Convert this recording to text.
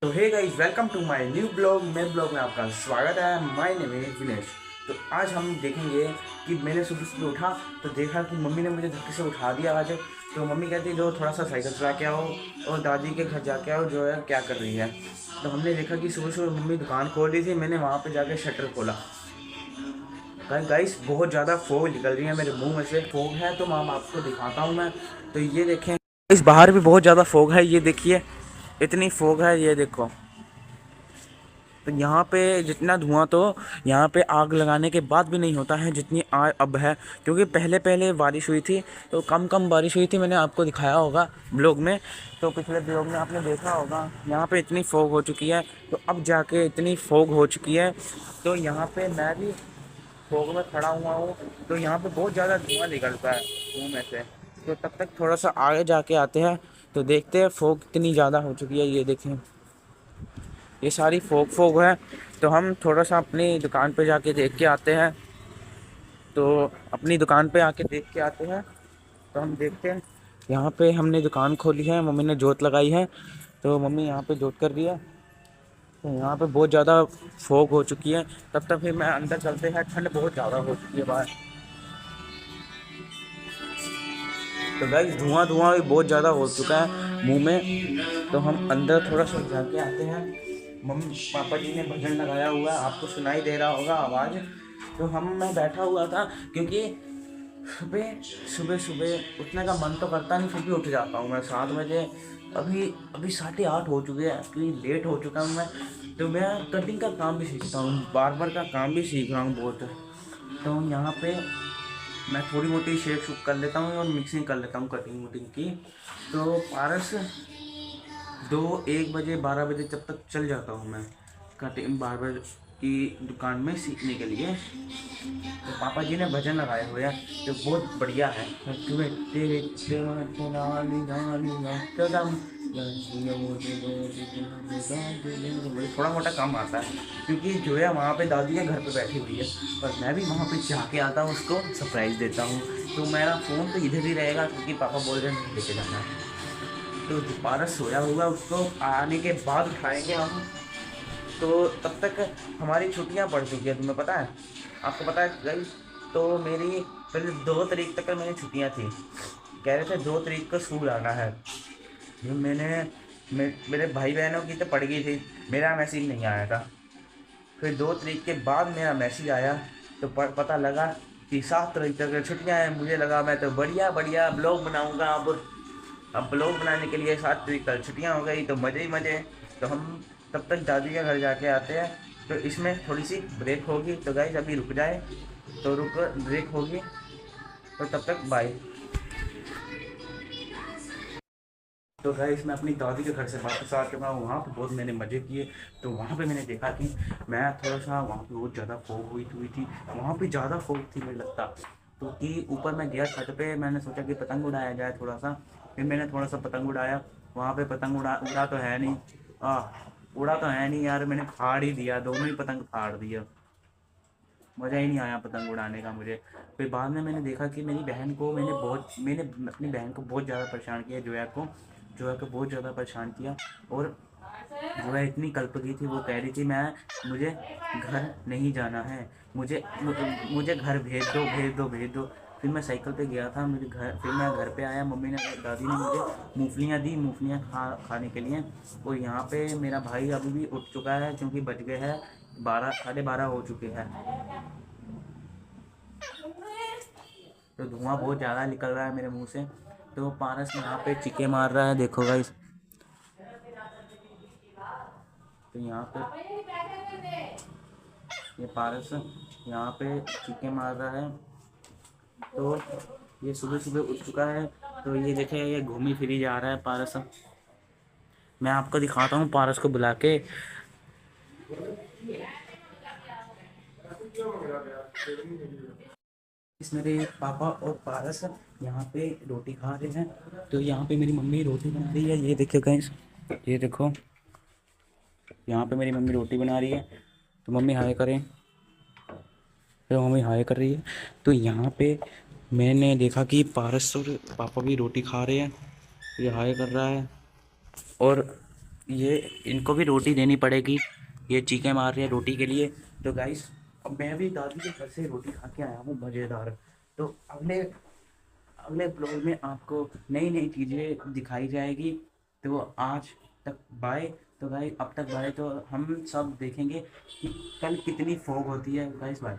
तो hey guys, welcome to my new blog. मेरे blog में आपका स्वागत है। My name is Vinesh. तो आज हम देखेंगे कि मैंने सुबह सुबह उठा तो देखा कि मम्मी ने मुझे धक्के से उठा दिया आज। तो मम्मी कहती जो थोड़ा सा साइकिल चला के आओ और दादी के घर जाके आओ, जो है क्या कर रही है। तो हमने देखा कि सुबह सुबह मम्मी दुकान खोल रही थी। मैंने वहाँ पे जाके शटर खोला। गाइस बहुत ज़्यादा फोग निकल रही है मेरे मुंह में से। फोग है तो मैं आपको दिखाता हूँ मैं। तो ये देखें, इस बाहर भी बहुत ज़्यादा फोग है। ये देखिए, इतनी फोग है, ये देखो। तो यहाँ पे जितना धुआं तो यहाँ पे आग लगाने के बाद भी नहीं होता है जितनी आग अब है। क्योंकि पहले पहले बारिश हुई थी तो कम कम बारिश हुई थी। मैंने आपको दिखाया होगा ब्लॉग में। तो पिछले ब्लॉग में आपने देखा होगा यहाँ पे इतनी फोग हो चुकी है। तो अब जाके इतनी फोग हो चुकी है तो यहाँ पे मैं भी फोग में खड़ा हुआ हूँ। तो यहाँ पे बहुत ज़्यादा धुआं निकलता है मुँह में से। तो तब तक थोड़ा सा आगे जाके आते हैं तो देखते हैं फोग कितनी ज़्यादा हो चुकी है। ये देखें, ये सारी फोक फोक है। तो हम थोड़ा सा अपनी दुकान पे जाके देख के आते हैं। तो अपनी दुकान पे आके देख के आते हैं। तो हम देखते हैं, यहाँ पे हमने दुकान खोली है, मम्मी ने जोत लगाई है। तो मम्मी यहाँ पे जोत कर रही है। तो यहाँ पे बहुत ज़्यादा फोक हो चुकी है। तब तक फिर मैं अंदर चलते हैं, ठंड बहुत ज़्यादा हो चुकी है बाहर। तो गाइस धुआं धुआं भी बहुत ज़्यादा हो चुका है मुंह में। तो हम अंदर थोड़ा सा जाके आते हैं। मम्मी पापा जी ने भजन लगाया हुआ है, आपको सुनाई दे रहा होगा आवाज़। तो मैं बैठा हुआ था क्योंकि सुबह सुबह सुबह उठने का मन तो करता नहीं, फिर भी उठ जाता हूँ मैं 7 बजे। अभी अभी 8:30 हो चुके हैं, क्योंकि लेट हो चुका हूँ मैं। तो मैं कटिंग का काम भी सीखता हूँ, बार्बर का काम भी सीख रहा हूँ बहुत। तो यहाँ पे मैं थोड़ी मोटी शेप शूप कर लेता हूँ और मिक्सिंग कर लेता हूँ कटिंग वटिंग की। तो पारस 2-1 बजे 12 बजे जब तक चल जाता हूँ मैं कटिंग बार्बर की दुकान में सीखने के लिए। तो पापा जी ने भजन लगाए हुए हैं जो बहुत बढ़िया है। मुझे थोड़ा मोटा काम आता है क्योंकि जो है वहाँ पे दादी के घर पे बैठी हुई है। पर मैं भी वहाँ पे जाके आता हूँ, उसको सरप्राइज़ देता हूँ। तो मेरा फ़ोन तो इधर ही रहेगा क्योंकि पापा बोल रहे हैं लेके जाना है। तो दोबारा सोया हुआ उसको आने के बाद उठाएंगे हम। तो तब तक हमारी छुट्टियां पड़ चुकी हैं, तुम्हें पता है, आपको पता है गई। तो मेरी पहले 2 तारीख तक मेरी छुट्टियां थी। कह रहे थे 2 तारीख को स्कूल आना है। जो मेरे भाई बहनों की तो पड़ गई थी, मेरा मैसेज नहीं आया था। फिर 2 तारीख के बाद मेरा मैसेज आया तो पता लगा कि 7 तारीख तक छुट्टियां हैं। मुझे लगा मैं तो बढ़िया बढ़िया ब्लॉग बनाऊंगा। अब ब्लॉग बनाने के लिए 7 तारीख कल छुट्टियां हो गई तो मज़े ही मज़े। तो हम तब तक दादी के घर जाके आते हैं। तो इसमें थोड़ी सी ब्रेक होगी, तो गाइस अभी रुक जाए। तो रुक, ब्रेक होगी तो तब तक बाय। तो गाइस मैं अपनी दादी के घर से वापस आके मैं वहाँ पे बहुत मैंने मज़े किए। तो वहाँ पे मैंने देखा कि मैं थोड़ा सा वहाँ पे बहुत ज़्यादा फोग हुई थी। वहाँ पे ज़्यादा फोग थी मुझे लगता। तो कि ऊपर मैं गया छत पे, मैंने सोचा कि पतंग उड़ाया जाए थोड़ा सा। फिर मैंने थोड़ा सा पतंग उड़ाया। वहाँ पे पतंग उड़ा तो है नहीं, उड़ा तो है नहीं यार, मैंने फाड़ ही दिया, दोनों ही पतंग फाड़ दिया। मज़ा ही नहीं आया पतंग उड़ाने का मुझे। फिर बाद में मैंने देखा कि मैंने अपनी बहन को बहुत ज़्यादा परेशान किया, जोया को बहुत ज़्यादा परेशान किया। और जोया इतनी कल्प गई थी, वो कह रही थी मुझे घर नहीं जाना है, मुझे घर भेज दो भेज दो भेज दो। फिर मैं साइकिल पे गया था मुझे घर, फिर मैं घर पे आया, दादी ने मुझे मूंगफलियाँ दी, मूंगफलियाँ खाने के लिए। और यहाँ पे मेरा भाई अभी भी उठ चुका है क्योंकि बज गए हैं 12, 12:30 हो चुके हैं। तो धुआं बहुत ज़्यादा निकल रहा है मेरे मुंह से। तो पारस यहाँ पे चीखे मार रहा है, देखो गाइस। तो यहाँ पे ये पारस यहाँ पे चीखे मार रहा है। तो ये सुबह सुबह उठ चुका है। तो ये देखे, ये घूमी फिरी जा रहा है पारस। मैं आपको दिखाता हूँ पारस को बुला के। इस मेरे पापा और पारस यहाँ पे रोटी खा रहे हैं। तो यहाँ पे मेरी मम्मी रोटी बना रही है, ये देखिए गाइस, ये देखो यहाँ पे मेरी मम्मी रोटी बना रही है। तो मम्मी हाय करें। तो मम्मी हाय कर रही है। तो यहाँ पे मैंने देखा कि पारस और पापा भी रोटी खा रहे हैं, ये हाय कर रहा है। और ये इनको भी रोटी देनी पड़ेगी, ये चीखें मार रहे हैं रोटी के लिए। तो गाइस अब मैं भी दादी के घर से रोटी खा के आया हूँ मज़ेदार। तो अगले अगले ब्लॉग में आपको नई नई चीज़ें दिखाई जाएगी। तो आज तक बाय। तो गाइस अब तक बाय। तो हम सब देखेंगे कि कल कितनी फॉग होती है। Guys bye.